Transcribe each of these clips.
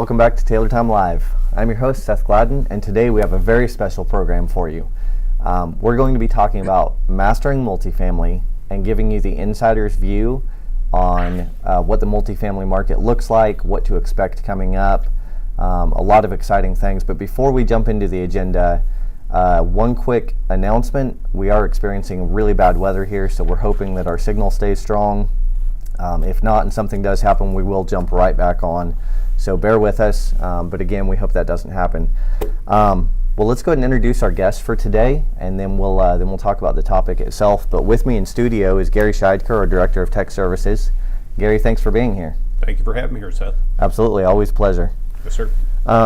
Welcome back to Taylor Time Live. I'm your host, Seth Gladden, and today we have a very special program for you. We're going to be talking about mastering multifamily and giving you the insider's view on what the multifamily market looks like, what to expect coming up, a lot of exciting things. But before we jump into the agenda, one quick announcement. We are experiencing really bad weather here, so we're hoping that our signal stays strong. If not, and something does happen, we will jump right back on. So bear with us, but again, we hope that doesn't happen. Well, let's go ahead and introduce our guest for today, and then we'll talk about the topic itself. But with me in studio is Gary Scheidker, our Director of Tech Services. Gary, thanks for being here. Thank you for having me here, Seth. Absolutely, always a pleasure. Yes, sir.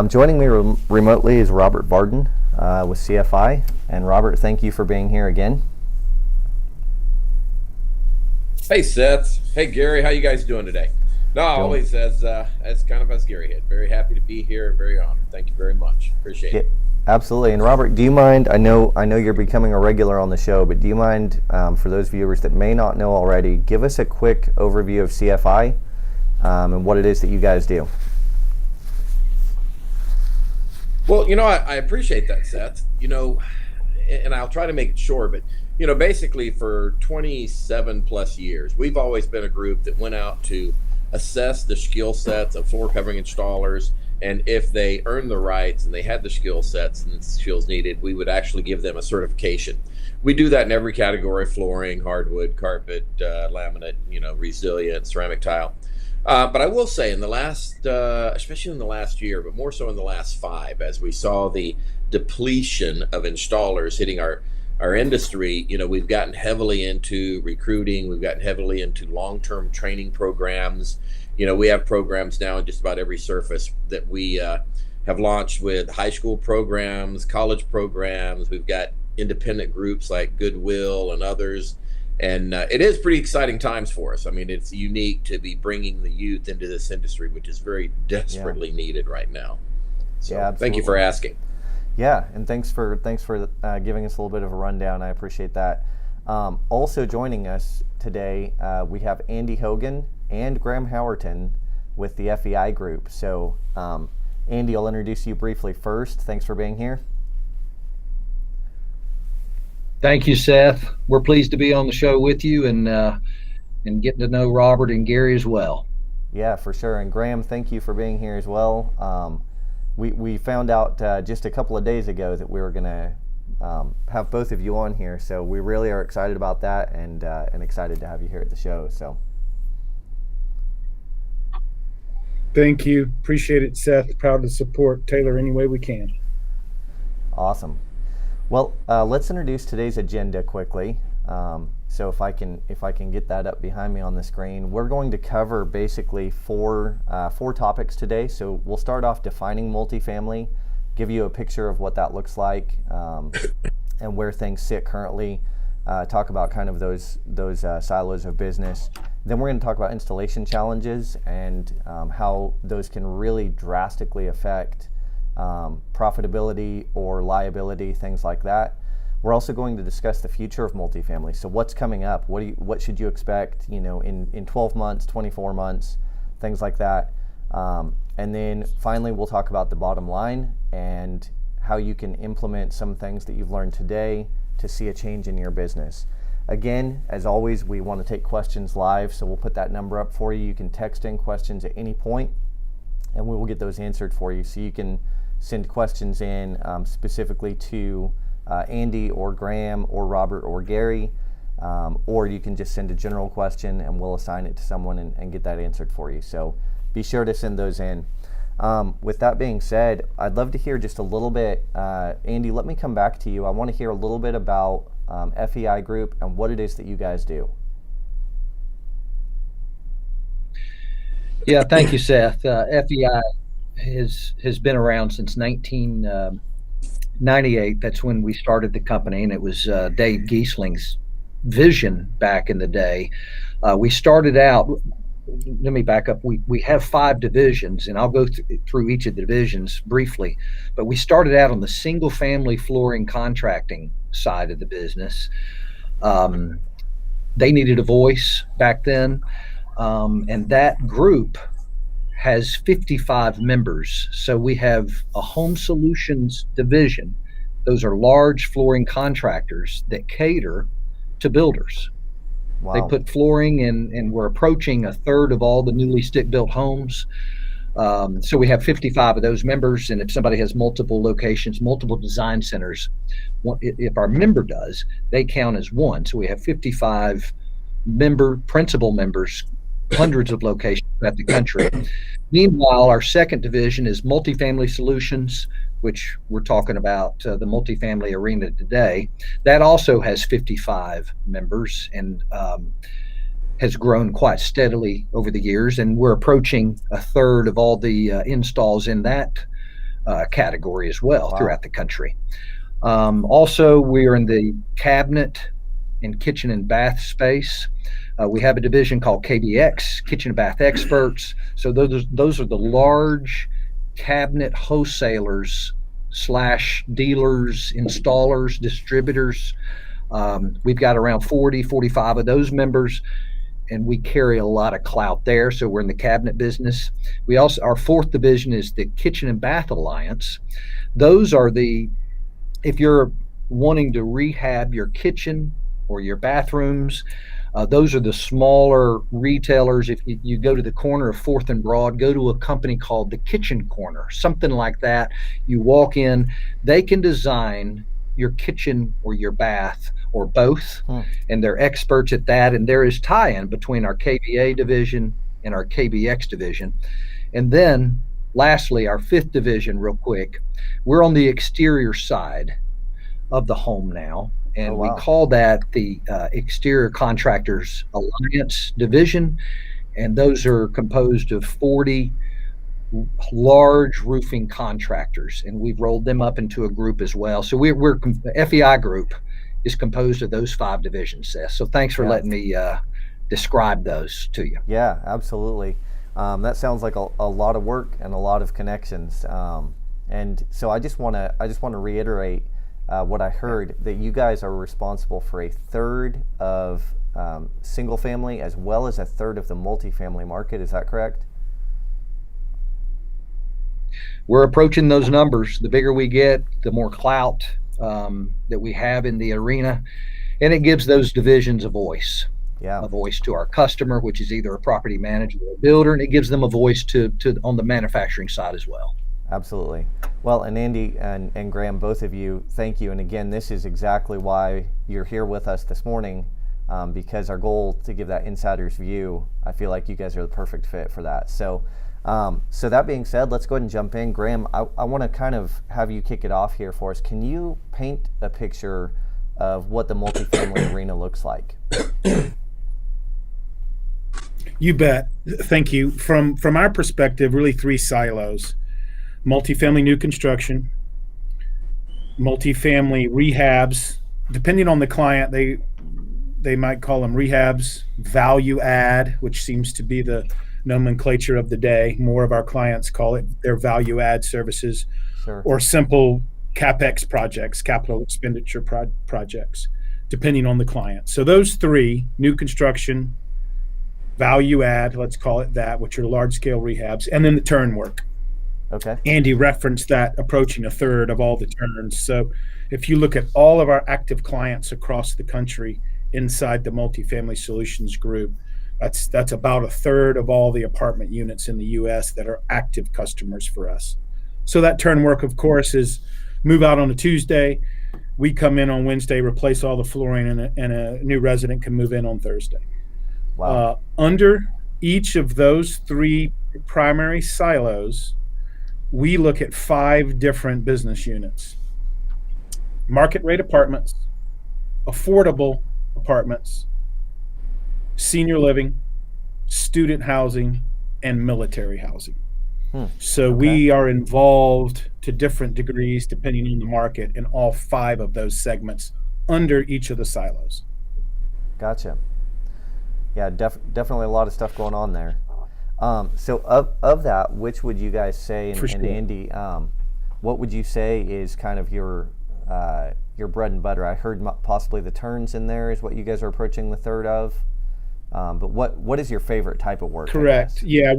Joining me remotely is Robert Varden with CFI. And Robert, thank you for being here again. Hey, Seth. Hey, Gary. How you guys doing today? No, always as Gary hit. Very happy to be here. Very honored. Thank you very much. Appreciate it. Absolutely. And Robert, do you mind? I know you're becoming a regular on the show, but do you mind, for those viewers that may not know already, give us a quick overview of CFI and what it is that you guys do? Well, I appreciate that, Seth. And I'll try to make it short, but basically for 27 plus years, we've always been a group that went out to assess the skill sets of floor covering installers, and if they earned the rights and they had the skill sets and the skills needed, we would actually give them a certification. We do that in every category: flooring, hardwood, carpet, laminate, resilient, ceramic tile. But I will say in the last, especially in the last year, but more so in the last 5, as we saw the depletion of installers hitting our industry, we've gotten heavily into recruiting. We've gotten heavily into long-term training programs. We have programs now in just about every surface that we have launched, with high school programs, college programs. We've got independent groups like Goodwill and others. And it is pretty exciting times for us. I mean, it's unique to be bringing the youth into this industry, which is very desperately needed right now. So thank you for asking. Yeah, and thanks for giving us a little bit of a rundown. I appreciate that. Also joining us today, we have Andy Hogan and Graham Howerton with the FEI Group. So, Andy, I'll introduce you briefly first. Thanks for being here. Thank you, Seth. We're pleased to be on the show with you and getting to know Robert and Gary as well. Yeah, for sure. And Graham, thank you for being here as well. We found out just a couple of days ago that we were going to have both of you on here, so we really are excited about that and excited to have you here at the show. So, thank you. Appreciate it, Seth. Proud to support Taylor any way we can. Awesome. Well, let's introduce today's agenda quickly. So if I can get that up behind me on the screen, we're going to cover basically four topics today. So we'll start off defining multifamily, give you a picture of what that looks like, and where things sit currently. Talk about kind of those silos of business. Then we're going to talk about installation challenges and how those can really drastically affect profitability or liability, things like that. We're also going to discuss the future of multifamily. So what's coming up? What should you expect? In 12 months, 24 months, things like that. And then finally, we'll talk about the bottom line and how you can implement some things that you've learned today to see a change in your business. Again, as always, we want to take questions live, so we'll put that number up for you. You can text in questions at any point, and we will get those answered for you. So you can send questions in specifically to Andy or Graham or Robert or Gary, or you can just send a general question and we'll assign it to someone and get that answered for you. So be sure to send those in. With that being said, I'd love to hear just a little bit. Andy, let me come back to you. I want to hear a little bit about FEI Group and what it is that you guys do. Yeah, thank you, Seth. FEI has been around since 1998. That's when we started the company, and it was Dave Giesling's vision back in the day. We started out, let me back up. We have 5 divisions, and I'll go through each of the divisions briefly. But we started out on the single family flooring contracting side of the business. They needed a voice back then, and that group has 55 members. So we have a home solutions division. Those are large flooring contractors that cater to builders. They Wow. put flooring in, and we're approaching a third of all the newly stick built homes. So we have 55 of those members. And if somebody has multiple locations, multiple design centers, if our member does, they count as one. So we have 55 principal members, hundreds of locations throughout the country. Meanwhile, our second division is multifamily solutions, which we're talking about the multifamily arena today. That also has 55 members and has grown quite steadily over the years. And we're approaching a third of all the installs in that category as well. Wow. Throughout the country. Also, we're in the cabinet and kitchen and bath space. We have a division called KBX, Kitchen and Bath Experts. So those are the large cabinet wholesalers / dealers, installers, distributors. We've got around 40, 45 of those members, and we carry a lot of clout there. So we're in the cabinet business. We also, our fourth division is the Kitchen and Bath Alliance. Those are if you're wanting to rehab your kitchen or your bathrooms, those are the smaller retailers. If you go to the corner of 4th and Broad, go to a company called the Kitchen Corner, something like that. You walk in, they can design your kitchen or your bath or both, and they're experts at that. And there is tie-in between our KBA division and our KBX division. And then lastly, our fifth division, real quick, we're on the exterior side of the home now. And we call that the Exterior Contractors Alliance Division. And those are composed of 40 large roofing contractors. And we've rolled them up into a group as well. So the FEI group is composed of those 5 divisions, Seth. So thanks for letting me describe those to you. Yeah, absolutely. That sounds like a lot of work and a lot of connections. And so I just want to reiterate what I heard, that you guys are responsible for a third of single family as well as a third of the multifamily market. Is that correct? We're approaching those numbers. The bigger we get, the more clout that we have in the arena, and it gives those divisions a voice. Yeah. A voice to our customer, which is either a property manager or a builder, and it gives them a voice to on the manufacturing side as well. Absolutely. Well, and Andy and Graham, both of you, thank you. And again, this is exactly why you're here with us this morning, because our goal to give that insider's view, I feel like you guys are the perfect fit for that. So that being said, let's go ahead and jump in. Graham, I want to kind of have you kick it off here for us. Can you paint a picture of what the multifamily arena looks like? You bet. Thank you. From our perspective, really 3 silos: multifamily new construction, multifamily rehabs. Depending on the client, they might call them rehabs, value add, which seems to be the nomenclature of the day. More of our clients call it their value add services, sure, or simple CapEx projects, capital expenditure projects, depending on the client. So those 3, new construction, value add, let's call it that, which are large scale rehabs, and then the turn work. Okay. Andy referenced that approaching a third of all the turns. So if you look at all of our active clients across the country inside the Multifamily Solutions Group, that's about a third of all the apartment units in the U.S. that are active customers for us. So that turn work, of course, is move out on a Tuesday. We come in on Wednesday, replace all the flooring, and a new resident can move in on Thursday. Wow. Under each of those 3 primary silos, we look at 5 different business units: market rate apartments, affordable apartments, senior living, student housing, and military housing. So we are involved to different degrees depending on the market in all 5 of those segments under each of the silos. Gotcha. Yeah, definitely a lot of stuff going on there. So of that, which would you guys say, and Andy, what would you say is kind of your bread and butter? I heard possibly the turns in there is what you guys are approaching the third of. But what is your favorite type of work? Correct. Yeah,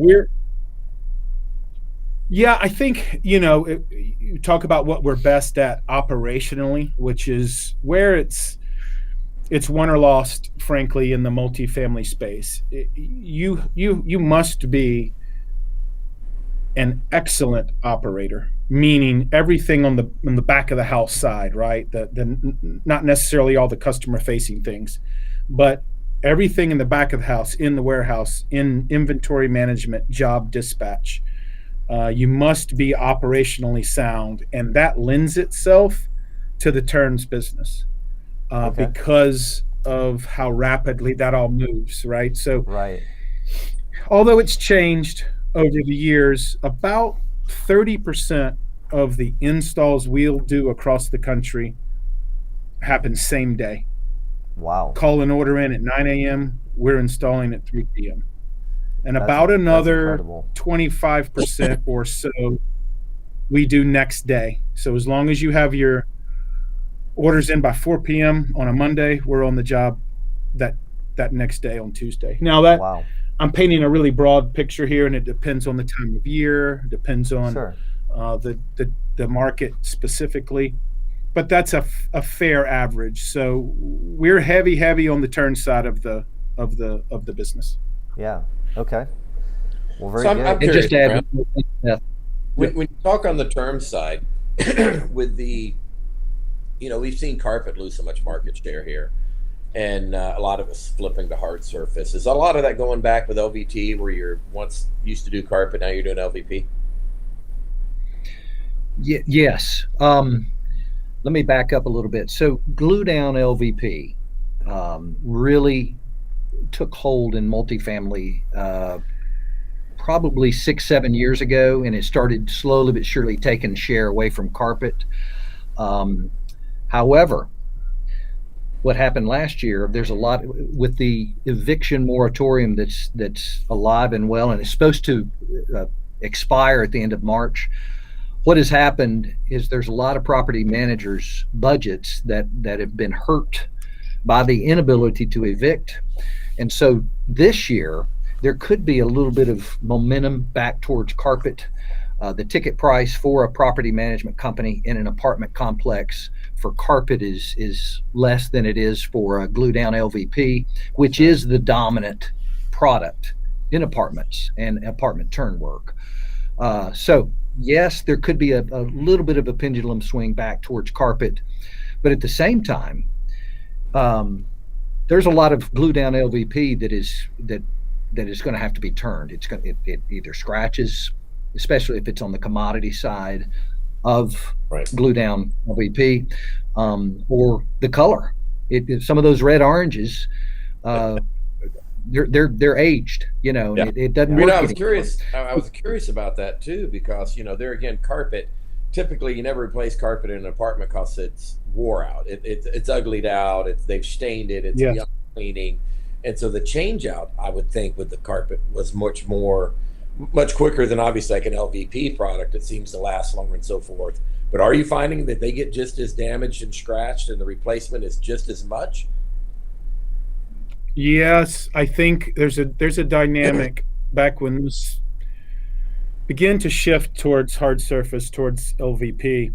Yeah, I think, you talk about what we're best at operationally, which is where it's won or lost, frankly, in the multifamily space. You must be an excellent operator, meaning everything on the back of the house side, right? Not necessarily all the customer facing things, but everything in the back of the house, in the warehouse, in inventory management, job dispatch. You must be operationally sound, and that lends itself to the turns business Okay. because of how rapidly that all moves, right? So, Right. although it's changed over the years, about 30% of the installs we'll do across the country happen same day. Wow. Call an order in at 9 a.m., we're installing at 3 p.m. And That's about that's another incredible. 25% or so we do next day. So as long as you have your orders in by 4 p.m. on a Monday, we're on the job that next day on Tuesday. Now that Wow. I'm painting a really broad picture here, and it depends on the time of year, depends on Sure. the market specifically, but that's a fair average. So we're heavy on the turn side of the business. Yeah. Okay. Well, very So I'm good. And curious, just to add Brent, one more thing, Seth, when you talk on the term side, with the, we've seen carpet lose so much market share here, and a lot of us flipping to hard surface. Is a lot of that going back with LVT, where you're once used to do carpet, now you're doing LVP? yes. Let me back up a little bit. So glue down LVP really took hold in multifamily probably 6-7 years ago, and it started slowly but surely taking share away from carpet. However, what happened last year, there's a lot with the eviction moratorium that's alive and well, and it's supposed to expire at the end of March. What has happened is there's a lot of property managers' budgets that have been hurt by the inability to evict. And so this year, there could be a little bit of momentum back towards carpet. The ticket price for a property management company in an apartment complex for carpet is less than it is for a glue down LVP, which is the dominant product in apartments and apartment turn work. So yes, there could be a little bit of a pendulum swing back towards carpet, but at the same time, there's a lot of glue down LVP that is going to have to be turned. It either scratches, especially if it's on the commodity side of Right. glue down LVP, or the color. Some of those red oranges, they're aged, and Yeah. it doesn't I mean, work I was anymore. curious. I was curious about that too, because there again, carpet. Typically, you never replace carpet in an apartment because it's wore out. It's uglied out. They've stained it. It's Yes. beyond cleaning, and so the change out, I would think, with the carpet was much quicker than obviously like an LVP product. It seems to last longer and so forth. But are you finding that they get just as damaged and scratched, and the replacement is just as much? Yes, I think there's a dynamic back when this began to shift towards hard surface, towards LVP.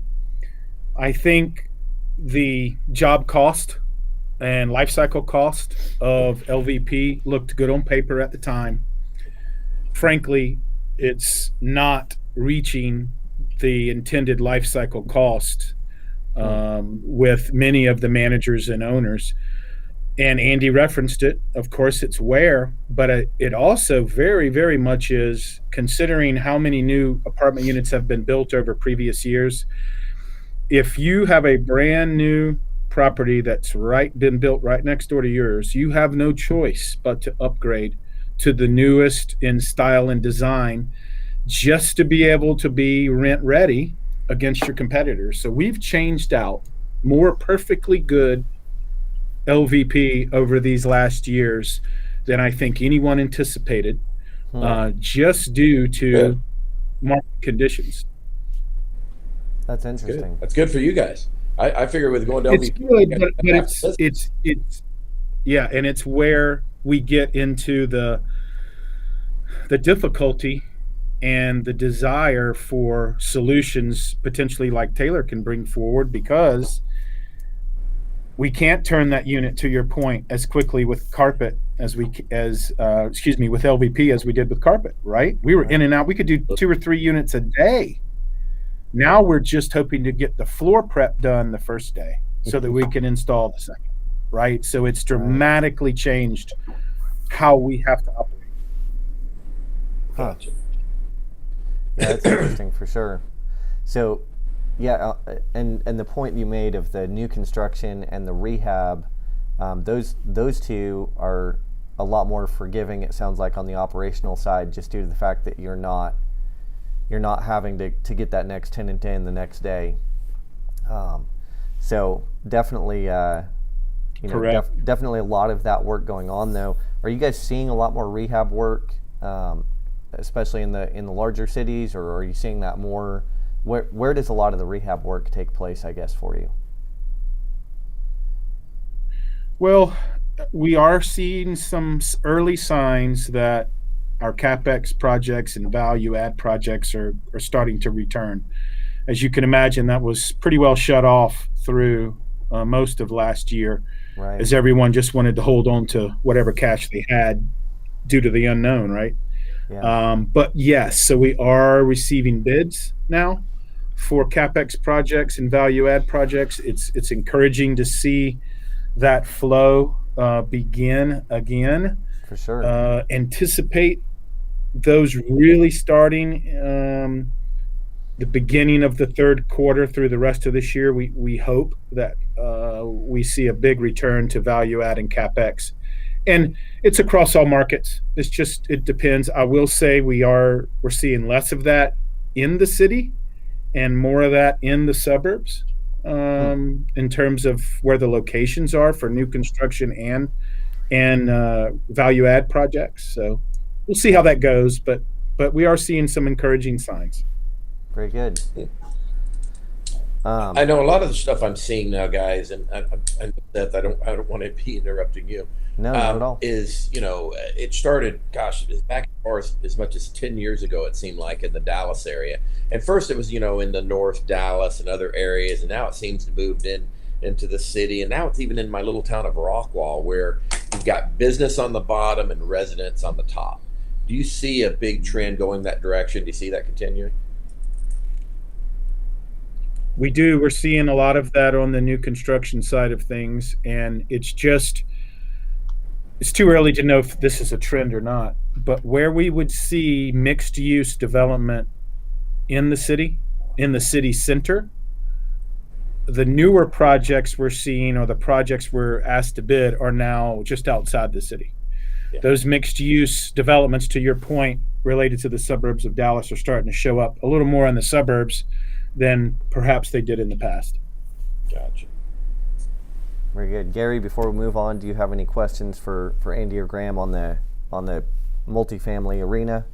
I think the job cost and life cycle cost of LVP looked good on paper at the time. Frankly, it's not reaching the intended life cycle cost with many of the managers and owners. And Andy referenced it. Of course, it's wear, but it also very, very much is, considering how many new apartment units have been built over previous years. If you have a brand new property that's been built right next door to yours, you have no choice but to upgrade to the newest in style and design, just to be able to be rent ready against your competitors. So we've changed out more perfectly good LVP over these last years than I think anyone anticipated, just due to market conditions. That's interesting. That's good for you guys. I figure with going to It's LVP, good, but it's yeah, and it's where we get into the difficulty and the desire for solutions potentially like Taylor can bring forward, because we can't turn that unit, to your point, as quickly with carpet as with LVP as we did with carpet, right? We were in and out. We could do 2 or 3 units a day. Now we're just hoping to get the floor prep done the first day so that we can install the second, right? So it's dramatically changed how we have to operate. Gotcha. Yeah, that's interesting for sure. So, yeah, and the point you made of the new construction and the rehab, those two are a lot more forgiving, it sounds like, on the operational side, just due to the fact that you're not having to get that next tenant in the next day. So definitely, definitely a lot of that work going on. Though, are you guys seeing a lot more rehab work, especially in the larger cities, or are you seeing that more? Where does a lot of the rehab work take place, I guess, for you? Well, we are seeing some early signs that our CapEx projects and value add projects are starting to return. As you can imagine, that was pretty well shut off through most of last year, Right. as everyone just wanted to hold on to whatever cash they had due to the unknown, right? Yeah. But yes, so we are receiving bids now for CapEx projects and value add projects. It's encouraging to see that flow begin again. For sure. Anticipate those really starting the beginning of the third quarter through the rest of this year. We hope that we see a big return to value add and CapEx. And it's across all markets. It depends. I will say we're seeing less of that in the city and more of that in the suburbs, in terms of where the locations are for new construction and value add projects. So we'll see how that goes, but we are seeing some encouraging signs. Very good. I know a lot of the stuff I'm seeing now, guys, and Seth, I don't want to be interrupting you. No, not at all. Is, it started, gosh, it is back as much as 10 years ago, it seemed like, in the Dallas area. And first it was, in the North Dallas and other areas, and now it seems to move into the city, and now it's even in my little town of Rockwall, where you've got business on the bottom and residents on the top. Do you see a big trend going that direction? Do you see that continuing? We do. We're seeing a lot of that on the new construction side of things, and it's too early to know if this is a trend or not. But where we would see mixed use development in the city center, the newer projects we're seeing, or the projects we're asked to bid, are now just outside the city. Yeah. Those mixed use developments, to your point, related to the suburbs of Dallas, are starting to show up a little more in the suburbs than perhaps they did in the past. Gotcha. Very good. Gary, before we move on, do you have any questions for Andy or Graham on the multifamily arena?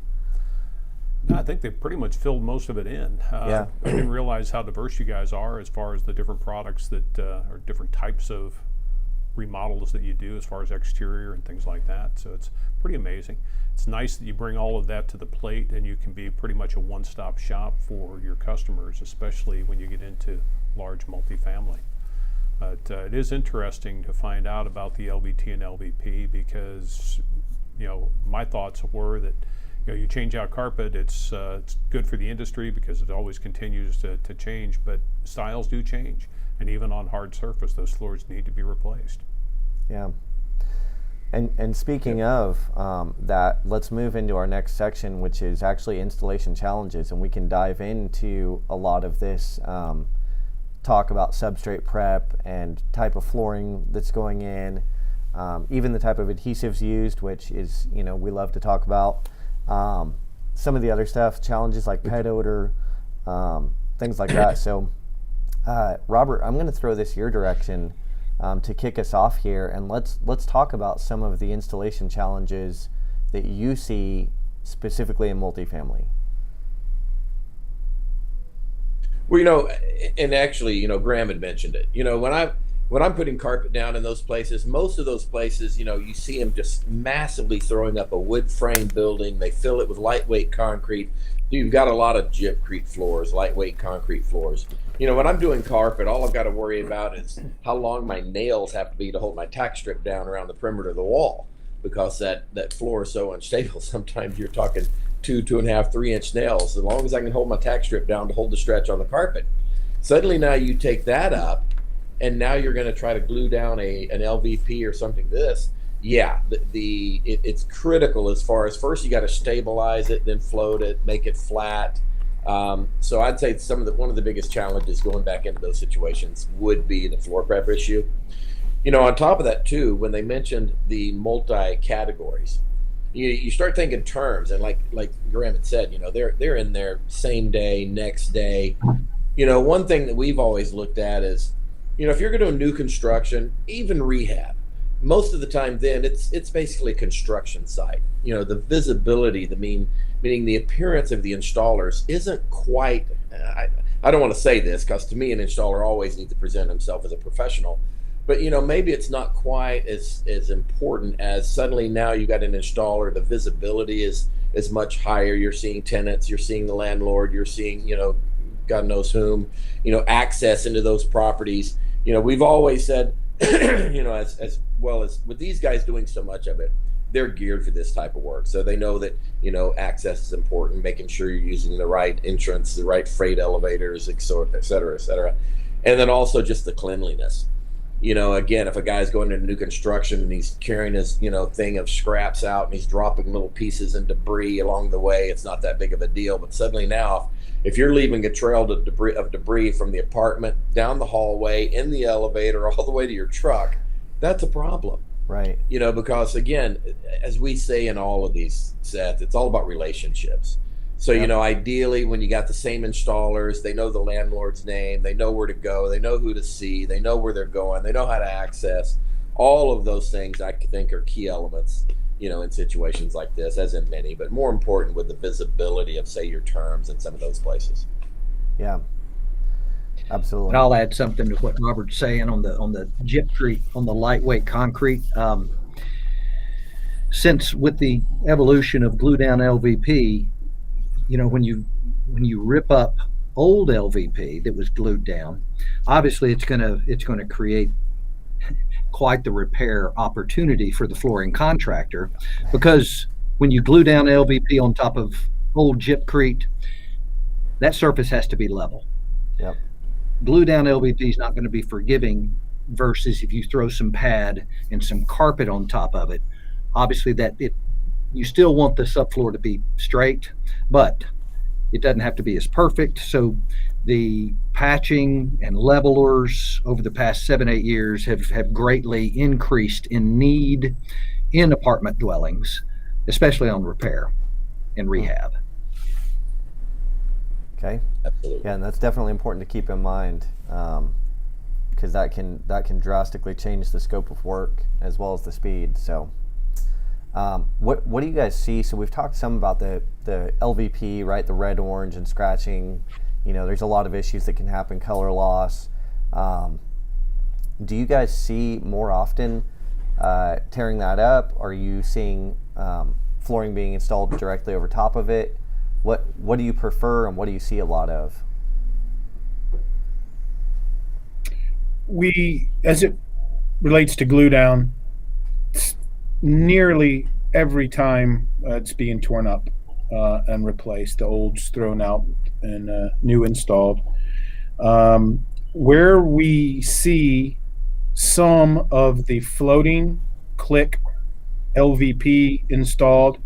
No, I think they've pretty much filled most of it in. Yeah. I didn't realize how diverse you guys are as far as the different products that or different types of remodels that you do as far as exterior and things like that. So it's pretty amazing. It's nice that you bring all of that to the plate, and you can be pretty much a one-stop shop for your customers, especially when you get into large multifamily. But it is interesting to find out about the LVT and LVP, because my thoughts were that you change out carpet, it's good for the industry because it always continues to change, but styles do change, and even on hard surface, those floors need to be replaced. Yeah. And speaking of that, let's move into our next section, which is actually installation challenges, and we can dive into a lot of this, talk about substrate prep and type of flooring that's going in, even the type of adhesives used, which is, we love to talk about. Some of the other stuff, challenges like pet odor, things like that. So, Robert, I'm going to throw this your direction to kick us off here, and let's talk about some of the installation challenges that you see specifically in multifamily. Well, and actually, Graham had mentioned it. When I'm putting carpet down in those places, most of those places, you see them just massively throwing up a wood frame building. They fill it with lightweight concrete, you've got a lot of gypcrete floors, lightweight concrete floors. When I'm doing carpet, all I've got to worry about is how long my nails have to be to hold my tack strip down around the perimeter of the wall, because that floor is so unstable. Sometimes you're talking 2.5, 3-inch nails. As long as I can hold my tack strip down to hold the stretch on the carpet. Suddenly now you take that up, and now you're going to try to glue down an LVP or something. It's critical as far as, first you got to stabilize it, then float it, make it flat. So I'd say one of the biggest challenges going back into those situations would be the floor prep issue. On top of that too, when they mentioned the multi-categories, you start thinking terms, and like Graham had said, they're in there same day, next day. One thing that we've always looked at is, if you're going to do a new construction, even rehab, most of the time then it's basically a construction site. The visibility, meaning the appearance of the installers isn't quite, I don't want to say this because to me an installer always needs to present himself as a professional, but maybe it's not quite as important as suddenly now you got an installer, the visibility is much higher. You're seeing tenants, you're seeing the landlord, you're seeing, God knows whom, access into those properties. We've always said, as well as with these guys doing so much of it, they're geared for this type of work. So they know that, access is important, making sure you're using the right entrance, the right freight elevators, et cetera, et cetera. And then also just the cleanliness. Again, if a guy's going into new construction and he's carrying his, thing of scraps out and he's dropping little pieces and debris along the way, it's not that big of a deal. But suddenly now, if you're leaving a trail of debris from the apartment, down the hallway, in the elevator, all the way to your truck, that's a problem. Right. Because again, as we say in all of these, Seth, it's all about relationships. So, Yep. Ideally, when you got the same installers, they know the landlord's name, they know where to go, they know who to see, they know where they're going, they know how to access. All of those things I think are key elements, in situations like this, as in many, but more important with the visibility of, say, your terms in some of those places. Yeah. Absolutely. And I'll add something to what Robert's saying on the gypcrete, on the lightweight concrete. Since with the evolution of glue down LVP, when you rip up old LVP that was glued down, obviously it's gonna create quite the repair opportunity for the flooring contractor, because when you glue down LVP on top of old gypcrete, that surface has to be level. Yep. Glue down LVP is not going to be forgiving versus if you throw some pad and some carpet on top of it. Obviously you still want the subfloor to be straight, but it doesn't have to be as perfect. So the patching and levelers over the past 7-8 years have greatly increased in need in apartment dwellings, especially on repair and rehab. Okay. Absolutely. Yeah, and that's definitely important to keep in mind, because that can drastically change the scope of work as well as the speed. So, what do you guys see? So we've talked some about the LVP, right? The red, orange, and scratching. There's a lot of issues that can happen, color loss. Do you guys see more often tearing that up? Are you seeing flooring being installed directly over top of it? What do you prefer, and what do you see a lot of? As it relates to glue down, nearly every time it's being torn up and replaced, the old's thrown out and new installed. Where we see some of the floating click LVP installed,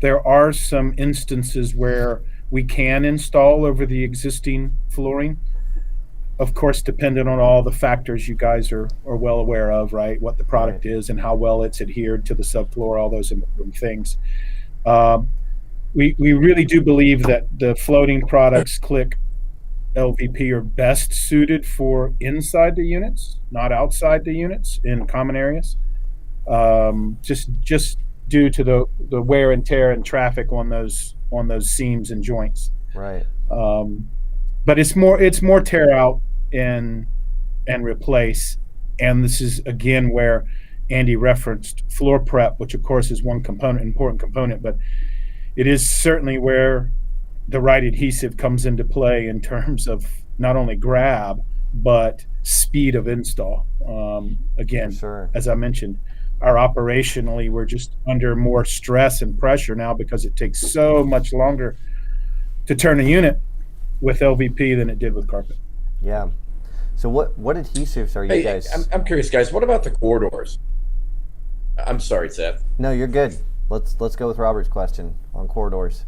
there are some instances where we can install over the existing flooring. Of course, dependent on all the factors you guys are well aware of, right? What the product is and how well it's adhered to the subfloor, all those important things. We really do believe that the floating products, click LVP, are best suited for inside the units, not outside the units in common areas. Just due to the wear and tear and traffic on those seams and joints. Right. But it's more tear out and replace. And this is again where Andy referenced floor prep, which of course is one important component, but it is certainly where the right adhesive comes into play in terms of not only grab, but speed of install. Again, sure. as I mentioned, our operationally, we're just under more stress and pressure now because it takes so much longer to turn a unit with LVP than it did with carpet. Yeah. So what adhesives are you Hey, guys? I'm curious, guys. What about the corridors? I'm sorry, Seth. No, you're good. Let's go with Robert's question on corridors.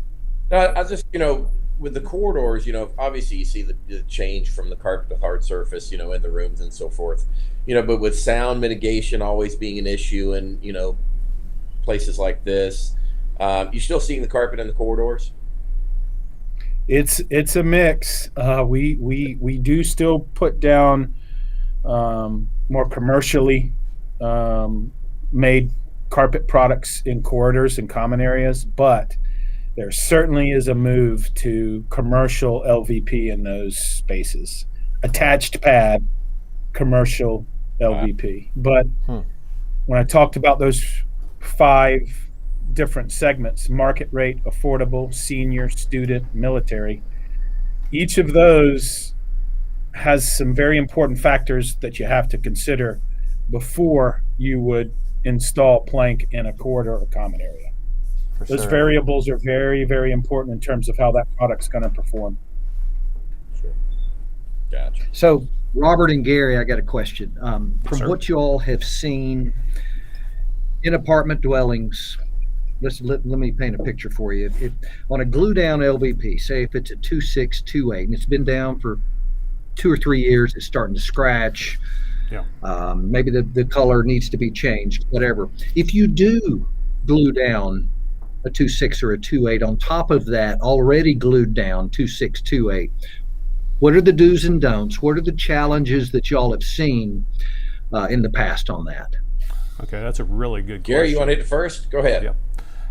No, I just, with the corridors, obviously you see the change from the carpet to hard surface, in the rooms and so forth, but with sound mitigation always being an issue in, places like this, you still seeing the carpet in the corridors? It's a mix. We do still put down more commercially made carpet products in corridors and common areas, but there certainly is a move to commercial LVP in those spaces. Attached pad, commercial LVP. But when I talked about those 5 different segments, market rate, affordable, senior, student, military, each of those has some very important factors that you have to consider before you would install plank in a corridor or common area. For Those sure. variables are very, very important in terms of how that product's going to perform. Sure. Gotcha. So, Robert and Gary, I got a question. From sir. what you all have seen in apartment dwellings, let me paint a picture for you. If on a glue down LVP, say if it's a 2.6, 2.8, and it's been down for 2 or 3 years, it's starting to scratch. Yeah. Maybe the color needs to be changed, whatever. If you do glue down a 2.6 or a 2.8 on top of that already glued down 2.6, 2.8, what are the do's and don'ts? What are the challenges that y'all have seen in the past on that? Okay, that's a really good Gary, question. you want to hit it first? Go ahead. Yeah.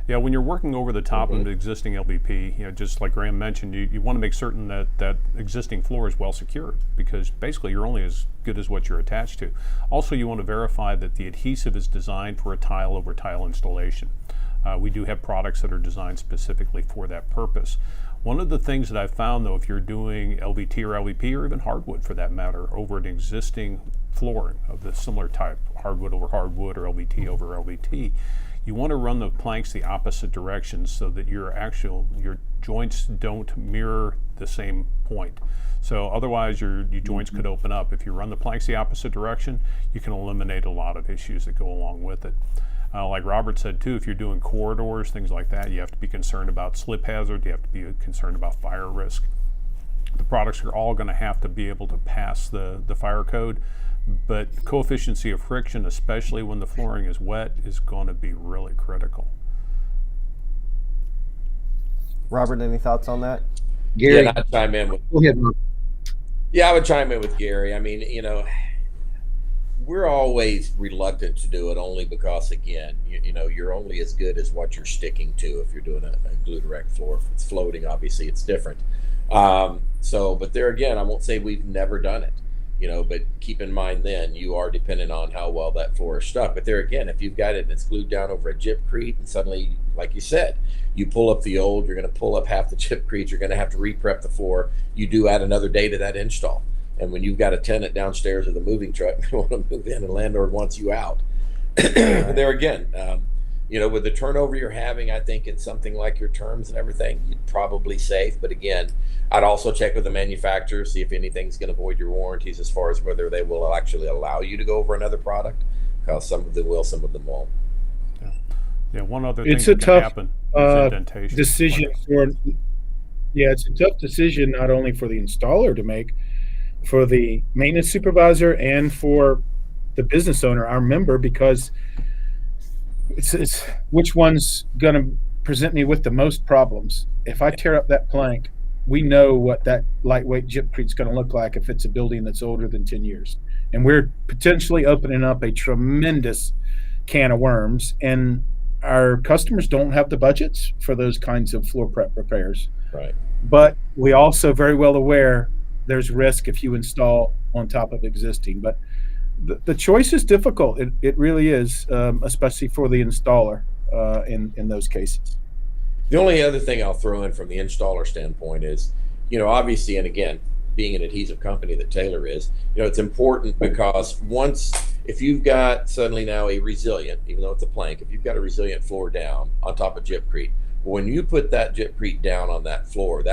Yeah, when you're working over the top of the existing LVP, just like Graham mentioned, you want to make certain that that existing floor is well secured, because basically you're only as good as what you're attached to. Also, you want to verify that the adhesive is designed for a tile over tile installation. We do have products that are designed specifically for that purpose. One of the things that I've found, though, if you're doing LVT or LVP, or even hardwood for that matter, over an existing flooring of the similar type, hardwood over hardwood or LVT over LVT, you want to run the planks the opposite direction so that your joints don't mirror the same point. So otherwise your joints could open up. If you run the planks the opposite direction, you can eliminate a lot of issues that go along with it. Like Robert said too, if you're doing corridors, things like that, you have to be concerned about slip hazard, you have to be concerned about fire risk. The products are all going to have to be able to pass the fire code, but coefficient of friction, especially when the flooring is wet, is going to be really critical. Robert, any thoughts on that? Gary, Yeah, I'd chime in with. go ahead, Robert. Yeah, I would chime in with Gary. I mean, we're always reluctant to do it only because, again, you're only as good as what you're sticking to. If you're doing a glue direct floor, if it's floating, obviously it's different. But there again, I won't say we've never done it, but keep in mind then you are dependent on how well that floor is stuck. But there again, if you've got it and it's glued down over a gypcrete and suddenly, like you said, you pull up the old, you're going to pull up half the gypcrete, you're going to have to re-prep the floor. You do add another day to that install. And when you've got a tenant downstairs with a moving truck, they want to move in and landlord wants you out. There again, with the turnover you're having, I think in something like your terms and everything, you'd probably safe. But again, I'd also check with the manufacturer, see if anything's going to void your warranties as far as whether they will actually allow you to go over another product. Because some of them will, some of them won't. Yeah, one other thing It's a that can tough happen is indentation. decision it's a tough decision not only for the installer to make, for the maintenance supervisor and for the business owner, our member, because it's which one's going to present me with the most problems. If I tear up that plank, we know what that lightweight gypcrete's going to look like if it's a building that's older than 10 years. And we're potentially opening up a tremendous can of worms, and our customers don't have the budgets for those kinds of floor prep repairs. Right. But we also very well aware there's risk if you install on top of existing. But the choice is difficult. It really is, especially for the installer in those cases. The only other thing I'll throw in from the installer standpoint is, obviously, and again, being an adhesive company that Taylor is, it's important because if you've got suddenly now a resilient, even though it's a plank, if you've got a resilient floor down on top of Gypcrete, when you put that Gypcrete down on that floor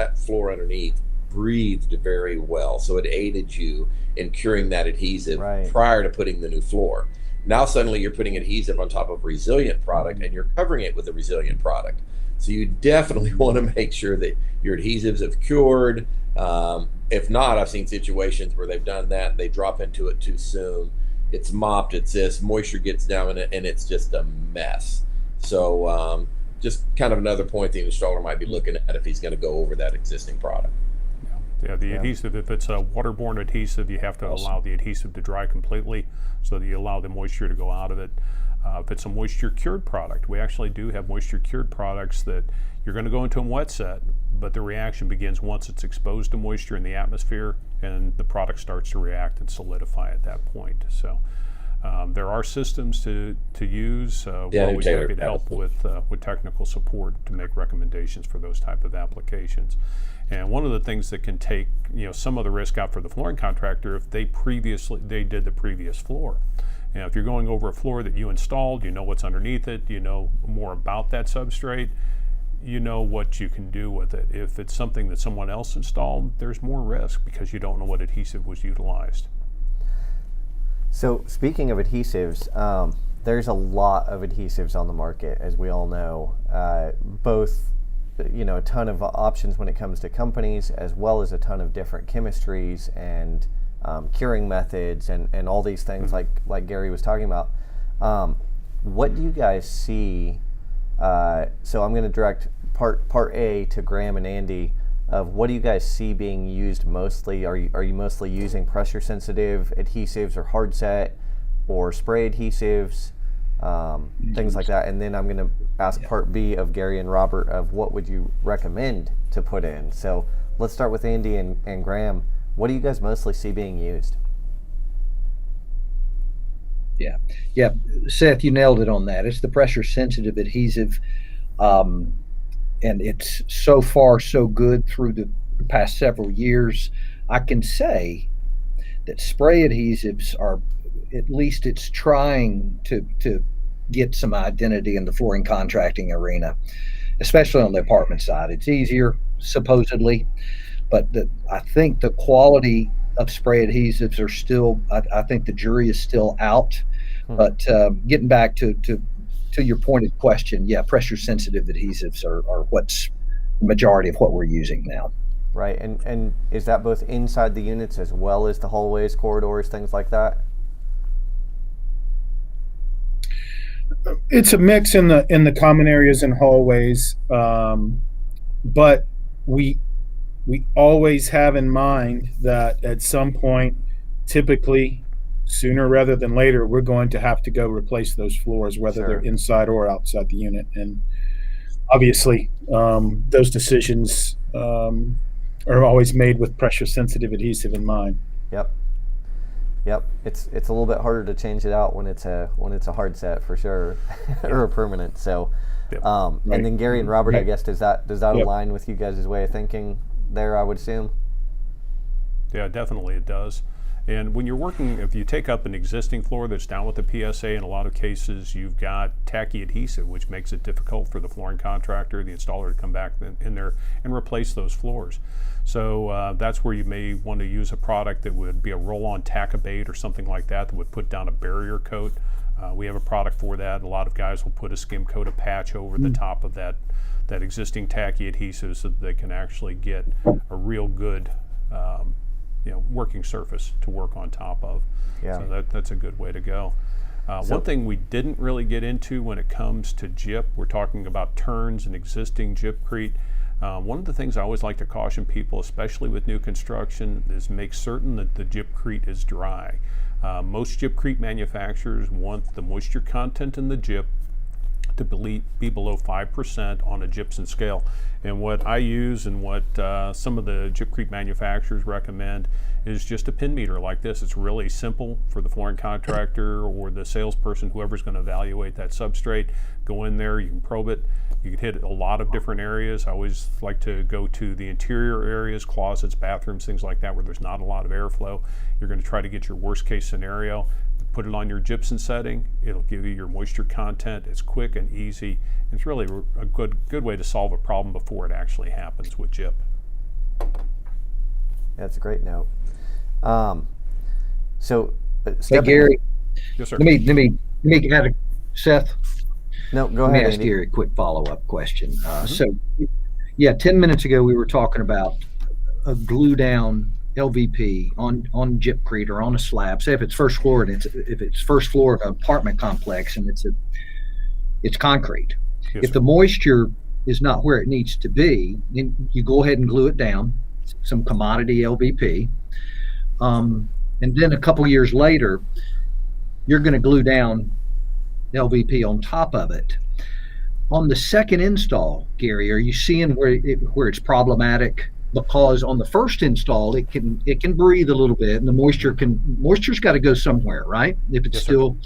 underneath breathed very well. So it aided you in curing that adhesive prior to putting the new floor. Now suddenly you're putting adhesive on top of resilient product and you're covering it with a resilient product. So you definitely want to make sure that your adhesives have cured. If not, I've seen situations where they've done that, they drop into it too soon. It's mopped, it's this, moisture gets down in it, and it's just a mess. So just kind of another point the installer might be looking at if he's going to go over that existing product. Yeah, the adhesive, if it's a waterborne adhesive, you have to allow the adhesive to dry completely so that you allow the moisture to go out of it. If it's a moisture cured product, we actually do have moisture cured products that you're going to go into a wet set, but the reaction begins once it's exposed to moisture in the atmosphere, and the product starts to react and solidify at that point. So there are systems to use. We're always happy to help with technical support to make recommendations for those type of applications. And one of the things that can take some of the risk out for the flooring contractor if they did the previous floor. If you're going over a floor that you installed, you know what's underneath it, you know more about that substrate, you know what you can do with it. If it's something that someone else installed, there's more risk because you don't know what adhesive was utilized. So speaking of adhesives, there's a lot of adhesives on the market, as we all know, both a ton of options when it comes to companies, as well as a ton of different chemistries and curing methods and all these things like Gary was talking about. What do you guys see? So I'm going to direct part A to Graham and Andy of what do you guys see being used mostly? Are you mostly using pressure sensitive adhesives or hard set or spray adhesives, things like that? And then I'm going to ask part B of Gary and Robert of what would you recommend to put in. So let's start with Andy and Graham. What do you guys mostly see being used? Yeah, Seth, you nailed it on that. It's the pressure sensitive adhesive, and it's so far so good through the past several years. I can say that spray adhesives are, at least it's trying to get some identity in the flooring contracting arena, especially on the apartment side. It's easier supposedly, but I think the quality of spray adhesives are still, I think the jury is still out. But getting back to your pointed question, pressure sensitive adhesives are what's the majority of what we're using now. Right, and is that both inside the units as well as the hallways, corridors, things like that? It's a mix in the common areas and hallways, but we always have in mind that at some point, typically sooner rather than later, we're going to have to go replace those floors, whether they're inside or outside the unit. And obviously, those decisions are always made with pressure sensitive adhesive in mind. Yep. It's a little bit harder to change it out when it's a hard set for sure, or a permanent. So, right. And then Gary and Robert, I guess does that align with you guys' way of thinking there? I would assume. Yeah, definitely it does. And when you're working, if you take up an existing floor that's down with the PSA, in a lot of cases you've got tacky adhesive, which makes it difficult for the flooring contractor, the installer, to come back in there and replace those floors. So that's where you may want to use a product that would be a roll-on Tack-A-Bait or something like that would put down a barrier coat. We have a product for that. A lot of guys will put a skim coat of patch over the top of that existing tacky adhesive so that they can actually get a real good working surface to work on top of. Yeah. So that's a good way to go. One thing we didn't really get into when it comes to gyp, we're talking about turns and existing Gypcrete. One of the things I always like to caution people, especially with new construction, is make certain that the Gypcrete is dry. Most Gypcrete manufacturers want the moisture content in the gyp to be below 5% on a gypsum scale. And what I use and what some of the gypcrete manufacturers recommend is just a pin meter like this. It's really simple for the flooring contractor or the salesperson, whoever's going to evaluate that substrate. Go in there, you can probe it. You can hit a lot of different areas. I always like to go to the interior areas, closets, bathrooms, things like that, where there's not a lot of airflow. You're going to try to get your worst case scenario. Put it on your gypsum setting. It'll give you your moisture content. It's quick and easy. It's really a good way to solve a problem before it actually happens with gyp. That's a great note. So, Hey, stepping- Gary, Yes, sir. let me add Seth. No, go Let me ahead, ask Andy. Gary a quick follow-up question. So, yeah, 10 minutes ago we were talking about a glue down LVP on gypcrete or on a slab. Say if it's first floor and if it's first floor of an apartment complex and it's concrete. Yes, If sir. the moisture is not where it needs to be, then you go ahead and glue it down, some commodity LVP. And then a couple years later, you're going to glue down LVP on top of it. On the second install, Gary, are you seeing where it's problematic? Because on the first install, it can breathe a little bit, and the moisture's got to go somewhere, right? If it's Yes, sir. still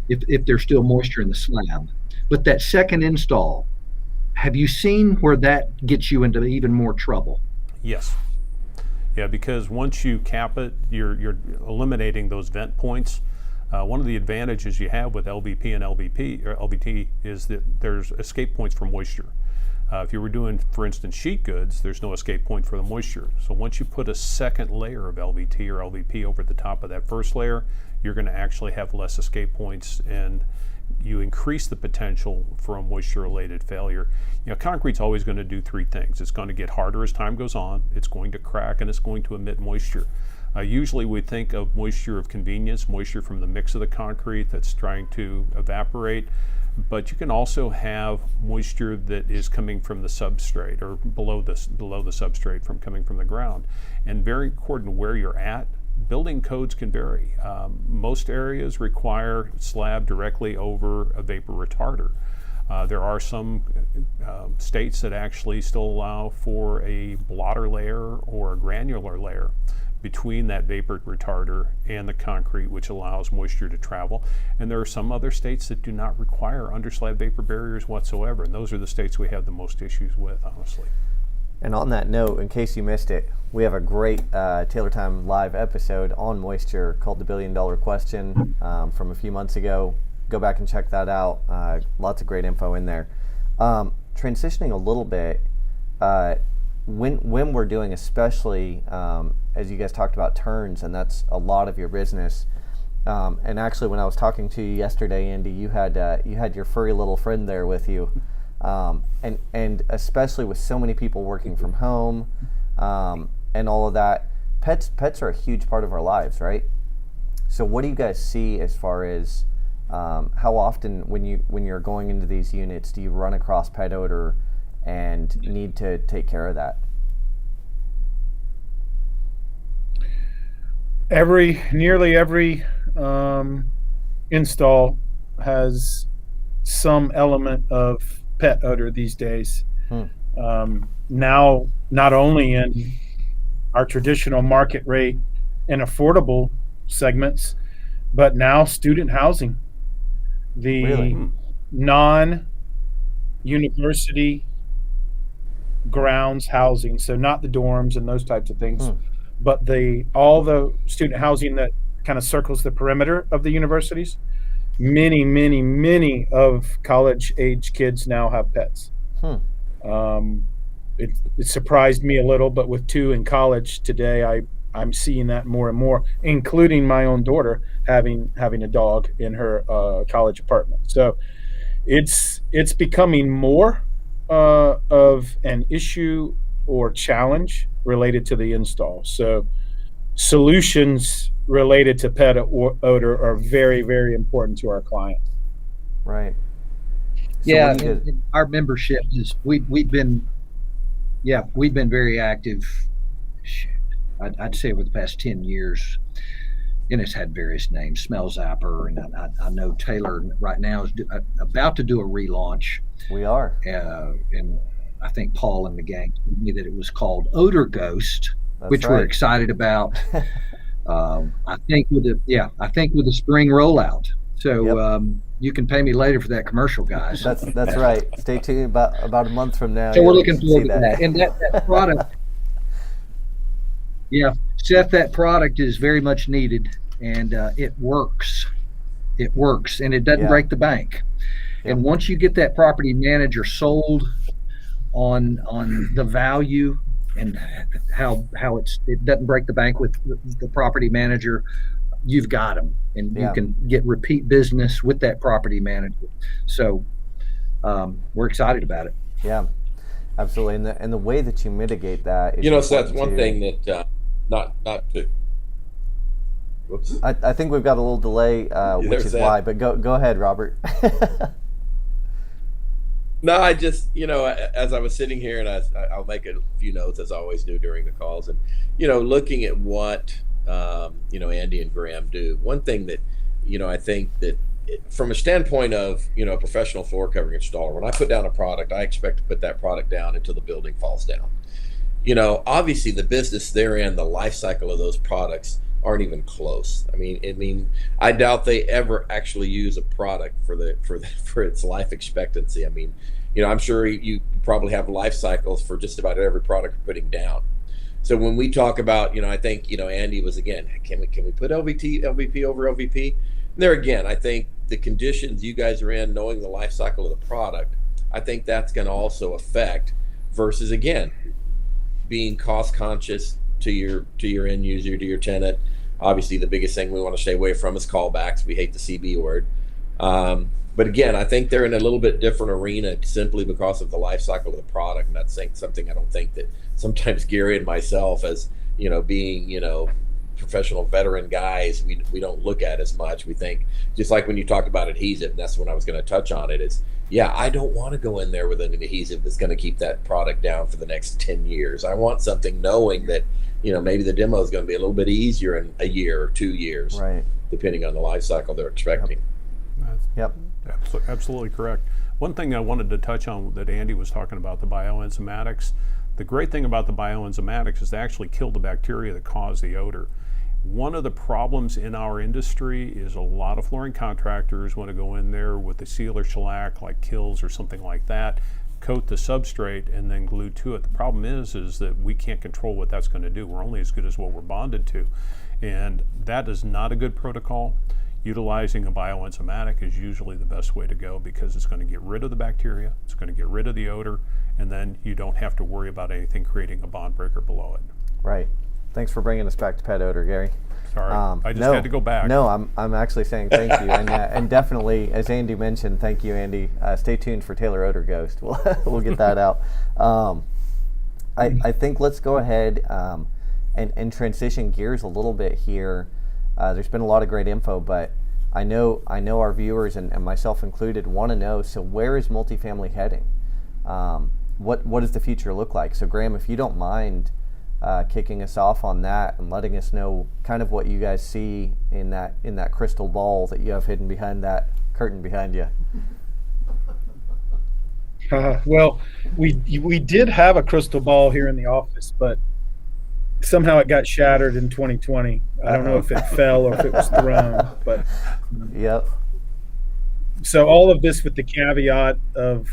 if there's still moisture in the slab. But that second install, have you seen where that gets you into even more trouble? Yes. Yeah, because once you cap it, you're eliminating those vent points. One of the advantages you have with LVP and LVT is that there's escape points for moisture. If you were doing, for instance, sheet goods, there's no escape point for the moisture. So once you put a second layer of LVT or LVP over the top of that first layer, you're going to actually have less escape points, and you increase the potential for a moisture-related failure. You know, concrete's always going to do three things. It's going to get harder as time goes on, it's going to crack, and it's going to emit moisture. Usually we think of moisture of convenience, moisture from the mix of the concrete that's trying to evaporate, but you can also have moisture that is coming from the substrate or below the substrate from coming from the ground. And very according to where you're at, building codes can vary. Most areas require slab directly over a vapor retarder. There are some states that actually still allow for a blotter layer or a granular layer between that vapor retarder and the concrete, which allows moisture to travel. And there are some other states that do not require underslab vapor barriers whatsoever, and those are the states we have the most issues with, honestly. And on that note, in case you missed it, we have a great Taylor Time live episode on moisture called The $1 Billion Question from a few months ago. Go back and check that out. Lots of great info in there. Transitioning a little bit, when we're doing, especially as you guys talked about turns, and that's a lot of your business. And actually, when I was talking to you yesterday, Andy, you had your furry little friend there with you, and especially with so many people working from home, and all of that, pets are a huge part of our lives, right? So what do you guys see as far as how often when you're going into these units do you run across pet odor and need to take care of that? Nearly every install has some element of pet odor these days. Now, not only in our traditional market rate and affordable segments, but now student housing. The Really? non-university grounds housing, so not the dorms and those types of things, but all the student housing that kind of circles the perimeter of the universities. Many of college age kids now have pets. It surprised me a little, but with 2 in college today, I'm seeing that more and more, including my own daughter having a dog in her college apartment. So it's becoming more of an issue or challenge related to the install. So solutions related to pet odor are very, very important to our clients. Right. So Yeah, what do you guys- and our membership is we've been very active. I'd say over the past 10 years. and it's had various names, Smell Zapper, and I know Taylor right now is about to do a relaunch, We are. and I think Paul and the gang told me that it was called Odor Ghost, That's which we're right. excited about. I think with the spring rollout. So Yep. you can pay me later for that commercial, guys. That's right. Stay tuned. About a month from now. So we're you'll looking see forward to that. And that product, yeah, Seth, that product is very much needed, and it works. It works, and it doesn't Yeah. break the bank. And once you get that property manager sold on the value and how it doesn't break the bank with the property manager, you've got them, and Yeah. you can get repeat business with that property manager. So we're excited about it. Yeah, absolutely. And the way that you mitigate that is You know, so that's important one too. thing that not to. Whoops. I think we've got a little delay, which there's is that. why. But go ahead, Robert. No, I just, as I was sitting here, and I'll make a few notes as I always do during the calls, and looking at what Andy and Graham do. One thing that I think that from a standpoint of a professional floor covering installer, when I put down a product, I expect to put that product down until the building falls down. Obviously the business they're in, the life cycle of those products aren't even close. I mean, I doubt they ever actually use a product for its life expectancy. I mean, I'm sure you probably have life cycles for just about every product you're putting down. So when we talk about, I think, Andy was again, can we put LVP over LVP? And there again, I think the conditions you guys are in, knowing the life cycle of the product, I think that's going to also affect versus again, being cost conscious to your end user, to your tenant. Obviously, the biggest thing we want to stay away from is callbacks. We hate the CB word. But again, I think they're in a little bit different arena simply because of the life cycle of the product. And that's something I don't think that sometimes Gary and myself, as being professional veteran guys, we don't look at as much. We think, just like when you talked about adhesive, and that's when I was going to touch on it, is I don't want to go in there with an adhesive that's going to keep that product down for the next 10 years. I want something knowing that maybe the demo is going to be a little bit easier in a year or 2 years, Right. depending on the life cycle they're expecting. Yep. Absolutely correct. One thing I wanted to touch on that Andy was talking about, the bioenzymatics. The great thing about the bioenzymatics is they actually kill the bacteria that cause the odor. One of the problems in our industry is a lot of flooring contractors want to go in there with a seal or shellac like Kills or something like that, coat the substrate, and then glue to it. The problem is that we can't control what that's going to do. We're only as good as what we're bonded to. And that is not a good protocol. Utilizing a bioenzymatic is usually the best way to go because it's going to get rid of the bacteria, it's going to get rid of the odor, and then you don't have to worry about anything creating a bond breaker below it. Right. Thanks for bringing us back to pet odor, Gary. Sorry, I just had to go back. No, I'm actually saying thank you, and definitely, as Andy mentioned, thank you, Andy. Stay tuned for Taylor Odor Ghost. We'll get that out. I think let's go ahead and transition gears a little bit here. There's been a lot of great info, but I know our viewers and myself included want to know. So where is multifamily heading? What does the future look like? So Graham, if you don't mind kicking us off on that and letting us know kind of what you guys see in that crystal ball that you have hidden behind that curtain behind you. Well, we did have a crystal ball here in the office, but somehow it got shattered in 2020. I don't know if it fell or if it was thrown, but Yep. so all of this with the caveat of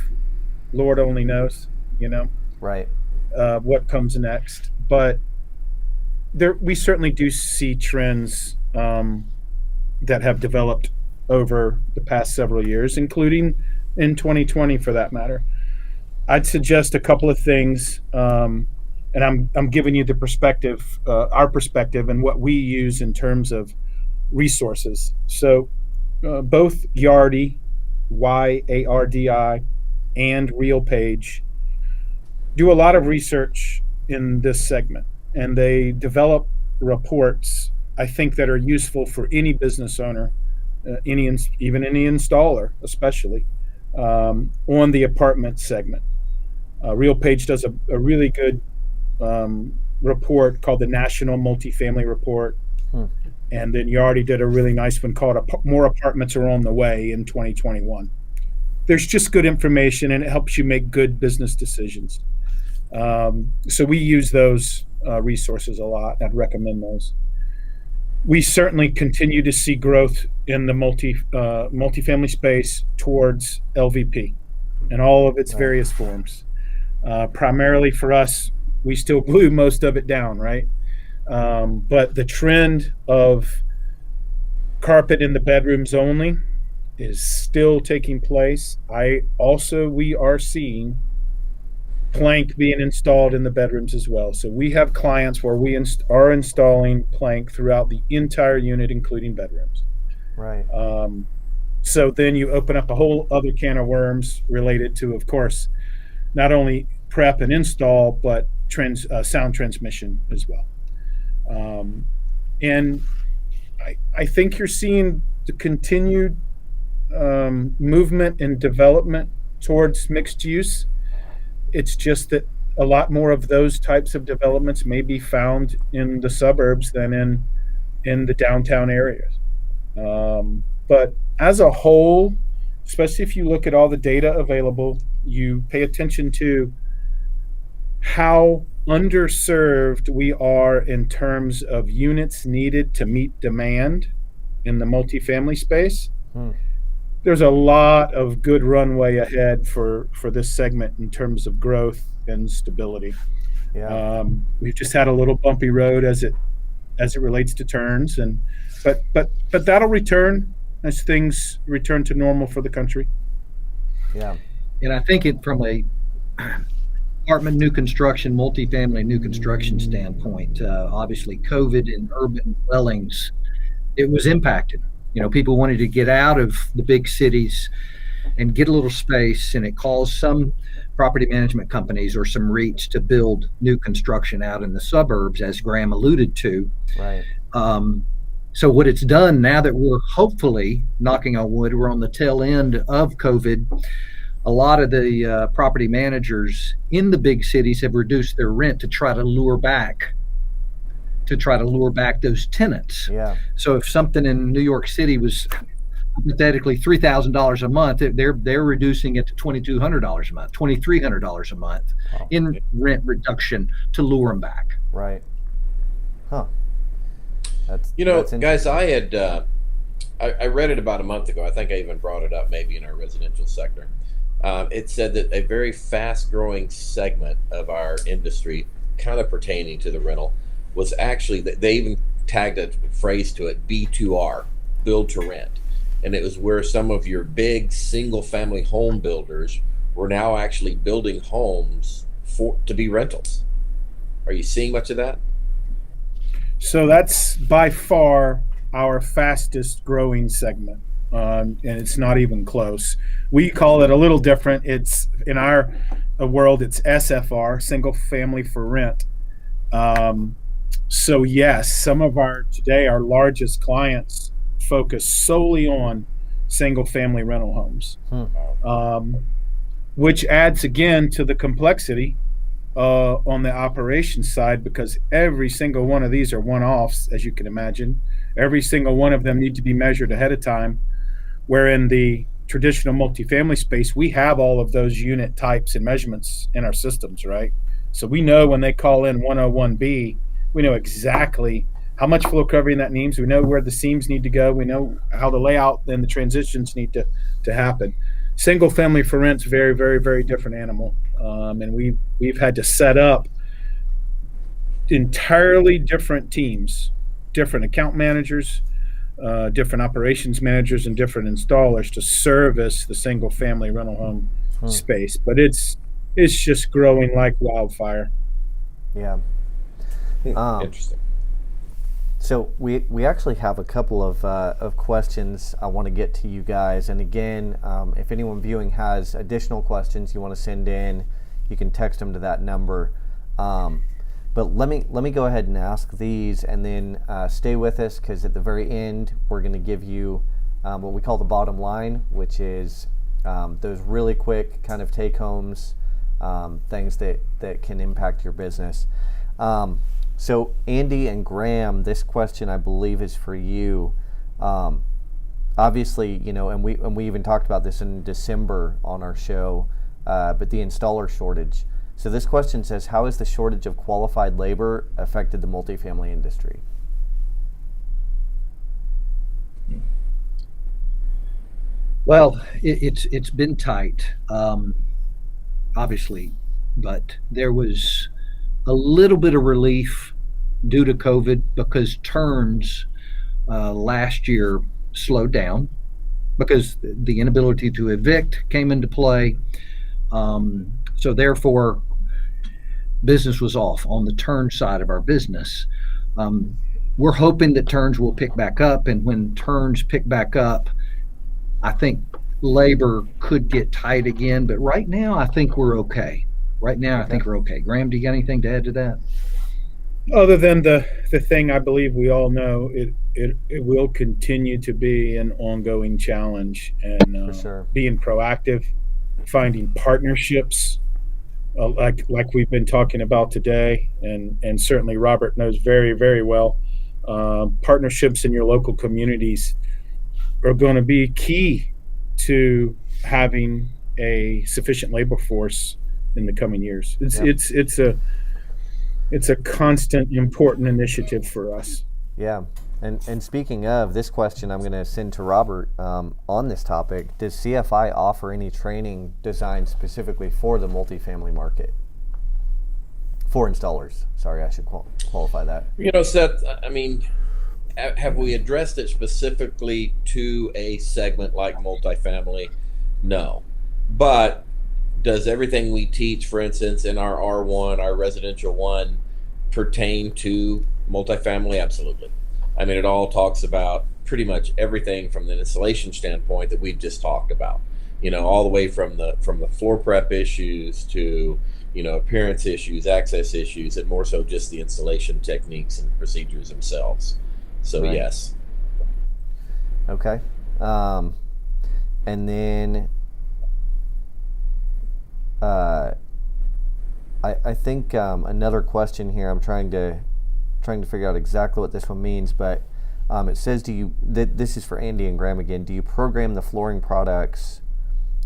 Lord only knows, Right. what comes next. But we certainly do see trends that have developed over the past several years, including in 2020 for that matter. I'd suggest a couple of things, and I'm giving you the perspective, our perspective, and what we use in terms of resources. So both Yardi, YARDI, and RealPage do a lot of research in this segment, and they develop reports, I think, that are useful for any business owner, even any installer, especially on the apartment segment. RealPage does a really good report called the National Multifamily Report, And then you already did a really nice one called More Apartments Are on the Way in 2021. There's just good information, and it helps you make good business decisions. So we use those resources a lot. I'd recommend those. We certainly continue to see growth in the multifamily space towards LVP in all of its various forms. Primarily for us, we still glue most of it down, right? But the trend of carpet in the bedrooms only is still taking place. We are seeing plank being installed in the bedrooms as well. So we have clients where we are installing plank throughout the entire unit, including bedrooms. Right. So then you open up a whole other can of worms related to, of course, not only prep and install, but sound transmission as well. And I think you're seeing the continued movement and development towards mixed use. It's just that a lot more of those types of developments may be found in the suburbs than in the downtown areas. But as a whole, especially if you look at all the data available, you pay attention to how underserved we are in terms of units needed to meet demand in the multifamily space. There's a lot of good runway ahead for this segment in terms of growth and stability. Yeah. We've just had a little bumpy road as it relates to turns, but that'll return as things return to normal for the country. Yeah. And I think from a apartment new construction, multifamily new construction standpoint, obviously COVID in urban dwellings, it was impacted. People wanted to get out of the big cities and get a little space, and it caused some property management companies or some REITs to build new construction out in the suburbs, as Graham alluded to. Right. So what it's done, now that we're hopefully, knocking on wood, we're on the tail end of COVID, a lot of the property managers in the big cities have reduced their rent to try to lure back those tenants. Yeah. So if something in New York City was hypothetically $3,000 a month, they're reducing it to $2,200 a month, $2,300 a month in rent reduction to lure them back. Right. Huh. That's guys, I had I read it about a month ago. I think I even brought it up maybe in our residential sector. It said that a very fast-growing segment of our industry, kind of pertaining to the rental, was actually, they even tagged a phrase to it, B2R, build to rent. And it was where some of your big single-family home builders were now actually building homes to be rentals. Are you seeing much of that? So that's by far our fastest growing segment, and it's not even close. We call it a little different. It's in our world, it's SFR, single family for rent. So yes, some of our largest clients focus solely on single family rental homes, which adds again to the complexity on the operations side, because every single one of these are one-offs, as you can imagine. Every single one of them need to be measured ahead of time, where in the traditional multifamily space, we have all of those unit types and measurements in our systems, right? So we know when they call in 101B, we know exactly how much flow covering that needs. We know where the seams need to go. We know how the layout and the transitions need to happen. Single family for rent's very, very, very different animal. And we've had to set up entirely different teams, different account managers, different operations managers, and different installers to service the single family rental home space. But it's just growing like wildfire. Yeah. Interesting. So we actually have a couple of questions I want to get to you guys. And again, if anyone viewing has additional questions you want to send in, you can text them to that number. But let me go ahead and ask these, and then stay with us, because at the very end we're going to give you what we call the bottom line, which is those really quick kind of take homes, things that can impact your business. So Andy and Graham, this question I believe is for you. Obviously, you know, and we even talked about this in December on our show, but the installer shortage. So this question says, how has the shortage of qualified labor affected the multifamily industry? Well, it's been tight, obviously, but there was a little bit of relief due to COVID because turns last year slowed down because the inability to evict came into play. So therefore, business was off on the turn side of our business. We're hoping that turns will pick back up, and when turns pick back up, I think labor could get tight again, but right now I think we're okay. Right now I think we're okay. Graham, do you got anything to add to that? Other than the thing I believe we all know, it will continue to be an ongoing challenge, and For sure. being proactive, finding partnerships, like we've been talking about today, and certainly Robert knows very, very well. Partnerships in your local communities are going to be key to having a sufficient labor force in the coming years. It's a constant important initiative for us. Yeah. And speaking of this question, I'm going to send to Robert on this topic. Does CFI offer any training designed specifically for the multifamily market? For installers. Sorry, I should qualify that. You know, Seth, I mean, have we addressed it specifically to a segment like multifamily? No. But does everything we teach, for instance, in our R1, our residential one, pertain to multifamily? Absolutely. I mean, it all talks about pretty much everything from the installation standpoint that we've just talked about. You know, all the way from the floor prep issues to, you know, appearance issues, access issues, and more so just the installation techniques and procedures themselves. So Right. yes. Okay. And then I think another question here. I'm trying to figure out exactly what this one means, but it says, this is for Andy and Graham again. Do you program the flooring products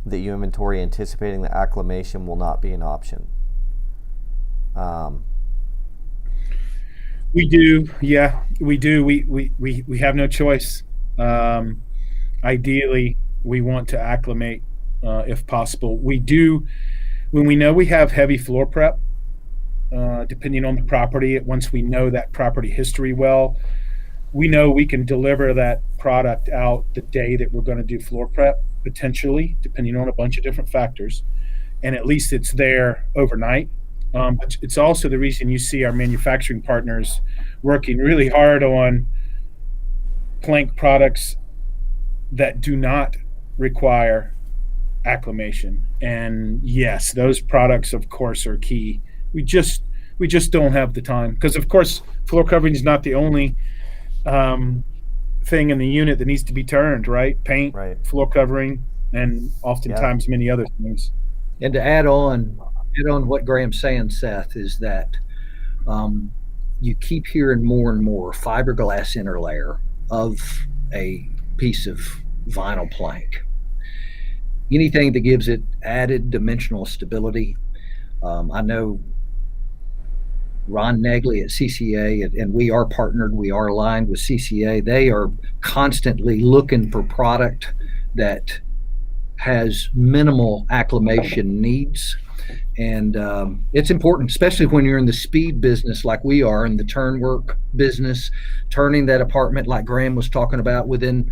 that you inventory, anticipating that acclimation will not be an option? We do, yeah, we do. We have no choice. Ideally, we want to acclimate if possible. We do when we know we have heavy floor prep. Depending on the property, once we know that property history well, we know we can deliver that product out the day that we're going to do floor prep, potentially, depending on a bunch of different factors, and at least it's there overnight. But it's also the reason you see our manufacturing partners working really hard on plank products that do not require acclimation. And yes, those products, of course, are key. We just don't have the time because, of course, floor covering is not the only thing in the unit that needs to be turned, right? Paint, Right. floor covering, and oftentimes many other things. And to add on what Graham's saying, Seth, is that you keep hearing more and more fiberglass interlayer of a piece of vinyl plank. Anything that gives it added dimensional stability. I know Ron Negley at CCA, and we are partnered, we are aligned with CCA. They are constantly looking for product that has minimal acclimation needs. And it's important, especially when you're in the speed business like we are, in the turn work business, turning that apartment like Graham was talking about within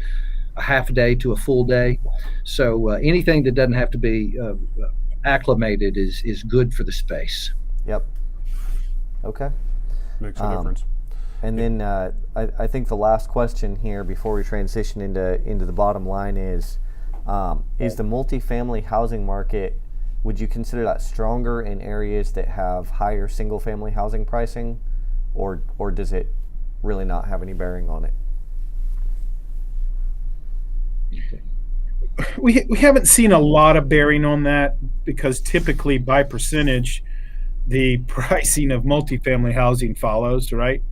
a half a day to a full day. So anything that doesn't have to be acclimated is good for the space. Yep. Okay. Makes a difference. And then I think the last question here before we transition into the bottom line is the multifamily housing market, would you consider that stronger in areas that have higher single family housing pricing, or does it really not have any bearing on it? We haven't seen a lot of bearing on that because typically by percentage, the pricing of multifamily housing follows, right?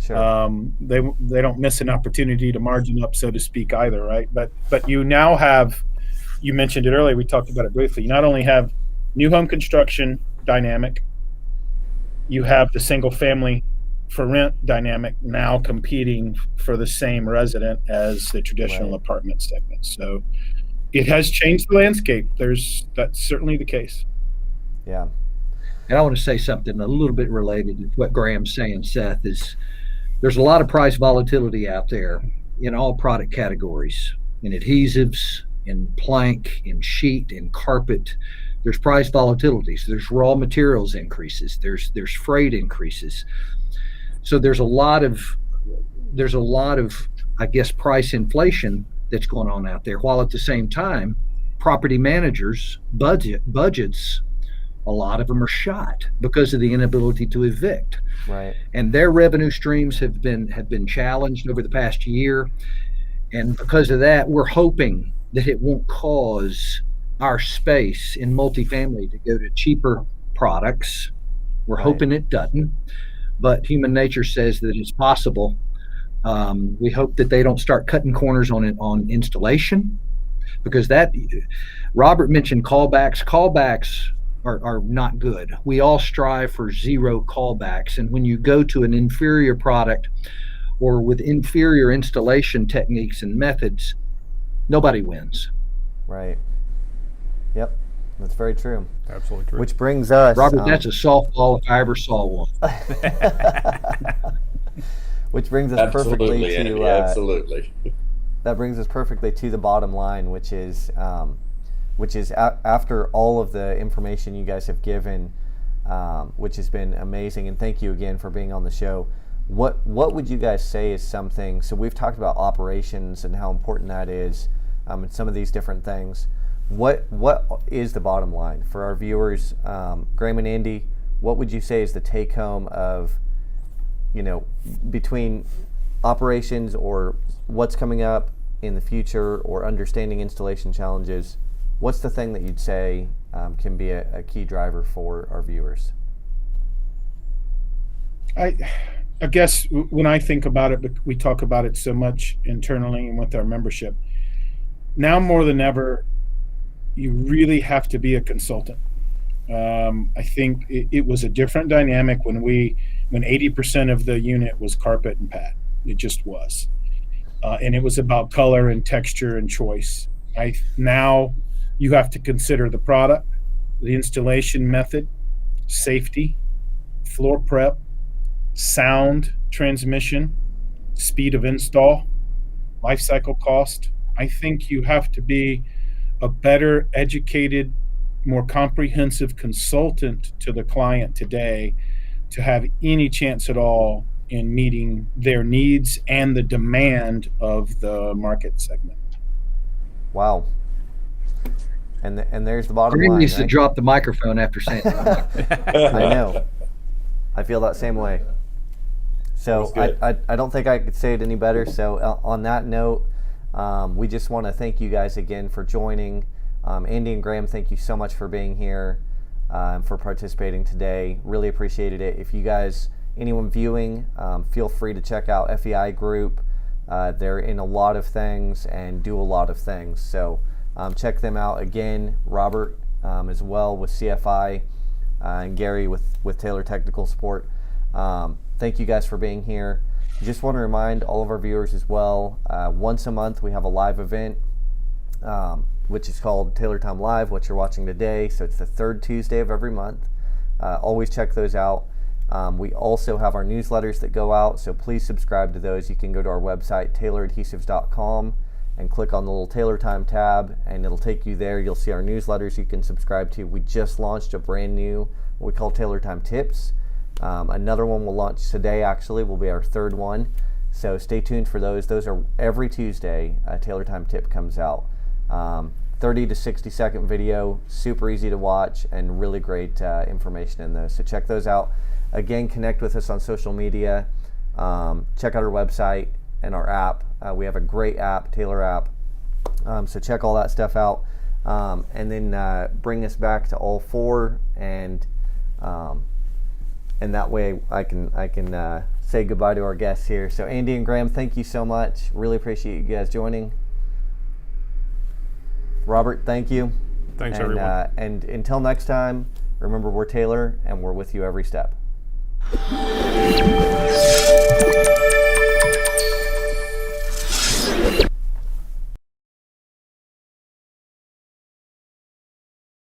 Sure. They don't miss an opportunity to margin up, so to speak, either, right? But you now have, you mentioned it earlier, we talked about it briefly. You not only have new home construction dynamic, you have the single family for rent dynamic now competing for the same resident as the traditional Right. apartment segment. So it has changed the landscape. That's certainly the case. Yeah. And I want to say something a little bit related to what Graham's saying, Seth, is there's a lot of price volatility out there in all product categories, in adhesives, in plank, in sheet, in carpet. There's price volatilities. There's raw materials increases. There's freight increases. So there's a lot of I guess price inflation that's going on out there, while at the same time property managers budgets, a lot of them are shot because of the inability to evict, Right. and their revenue streams have been challenged over the past year. And because of that, we're hoping that it won't cause our space in multifamily to go to cheaper products. We're Right. hoping it doesn't, but human nature says that it's possible. We hope that they don't start cutting corners on installation, because that Robert mentioned callbacks. Callbacks are not good. We all strive for zero callbacks, and when you go to an inferior product or with inferior installation techniques and methods, nobody wins. Right. Yep. That's very true. Absolutely true. Which brings us, Robert, that's a softball if I ever saw one. which brings us perfectly Absolutely, to Andy, absolutely. that brings us perfectly to the bottom line, which is after all of the information you guys have given, which has been amazing, and thank you again for being on the show. What would you guys say is something? So we've talked about operations and how important that is, and some of these different things. What is the bottom line for our viewers? Graham and Andy, what would you say is the take home of, between operations or what's coming up in the future or understanding installation challenges? What's the thing that you'd say can be a key driver for our viewers? I guess when I think about it, we talk about it so much internally and with our membership. Now more than ever, you really have to be a consultant. I think it was a different dynamic when 80% of the unit was carpet and pad. It just was. And it was about color and texture and choice. Now you have to consider the product, the installation method, safety, floor prep, sound transmission, speed of install, life cycle cost. I think you have to be a better educated, more comprehensive consultant to the client today to have any chance at all in meeting their needs and the demand of the market segment. Wow. And there's the bottom Graham line. needs to Right? drop the microphone after saying that. I know. I feel that same way. So That was I don't think I could say it any better. So on that note, we just want to thank you guys again for joining. Andy and Graham, thank you so much for being here, for participating today. Really appreciated it. If you guys, anyone viewing, feel free to check out FEI Group. They're in a lot of things and do a lot of things. So check them out. Again, Robert as well with CFI, and Gary with Taylor Technical Support. Thank you guys for being here. Just want to remind all of our viewers as well, once a month we have a live event, which is called Taylor Time Live, what you're watching today. So it's the third Tuesday of every month. Always check those out. We also have our newsletters that go out, so please subscribe to those. You can go to our website, tayloradhesives.com, and click on the little Taylor Time tab, and it'll take you there. You'll see our newsletters you can subscribe to. We just launched a brand new, what we call Taylor Time Tips. Another one will launch today, actually, will be our third one. So stay tuned for those. Those are every Tuesday, a Taylor Time tip comes out. 30 to 60 second video, super easy to watch, and really great information in those. So check those out. Again, connect with us on social media. Check out our website and our app. We have a great app, Taylor app. So check all that stuff out. And then bring us back to all four and and that way I can say goodbye to our guests here. So Andy and Graham, thank you so much. Really appreciate you guys joining. Robert, thank you. Thanks, and, everyone. And until next time, remember, we're Taylor, and we're with you every step.